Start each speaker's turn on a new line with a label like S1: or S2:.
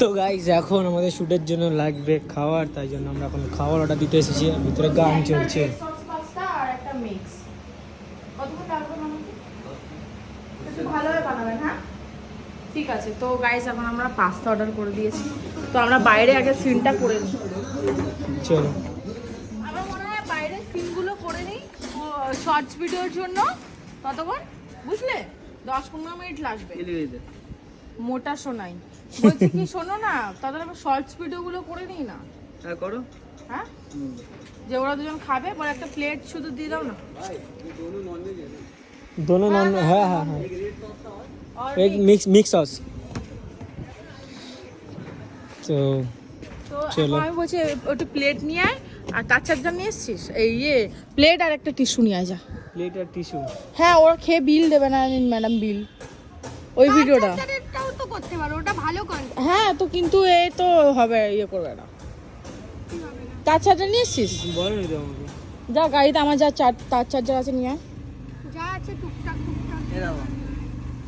S1: তো গাইস এখন আমাদের শুটের জন্য লাগবে খাবার, তাই জন্য আমরা এখন খাবার অর্ডার দিতে এসেছি। ভিতরে গান চলছে।
S2: আর একটা মিক্স কতক্ষণ লাগবে আমাকে? একটু ভালোভাবে বানাবেন, হ্যাঁ ঠিক আছে। তো গাইস এখন আমরা পাস্তা অর্ডার করে দিয়েছি, তো আমরা বাইরে আগে সিনটা করে নিই।
S1: চলো
S2: আমার মনে হয় বাইরে সিনগুলো করে নিই শর্টস ভিডিওর জন্য। ততক্ষণ বুঝলে 10-15 মিনিট লাগবে। মোটা শোনাই বলছি কি, শোনো না, তাহলে আমরা শর্টস ভিডিওগুলো করে নিই না?
S1: হ্যাঁ করো।
S2: হ্যাঁ যে ওরা দুজন খাবে, পরে একটা প্লেট শুধু দিয়ে দাও না।
S1: दोनों नॉन हाँ हाँ हाँ
S2: और
S1: एक मिक्स सॉस। तो
S2: তো
S1: চলো।
S2: এখন আমি বলছি ওটা প্লেট নিয়ে আয়, আর কাঁচা চার্জার নিয়ে এসছিস? এই প্লেট আর একটা টিস্যু নিয়ে আয় যা।
S1: प्लेट और टिश्यू।
S2: হ্যাঁ ওরা খেয়ে বিল দেবে না ম্যাডাম, বিল ওই ভিডিওটা।
S3: চার্জারটাও তো করতে পারো, ওটা ভালো কন্টেন্ট।
S2: হ্যাঁ তো কিন্তু এ তো হবে, ইয়ে করবে না। তার চার্জার নিয়ে এসছিস?
S1: बोलो नहीं दो मुझे।
S2: যা গাড়িতে আমার যা তার চার্জার আছে নিয়ে আয়।
S3: যা আছে টুকটাক টুকটাক।
S1: ये दाও।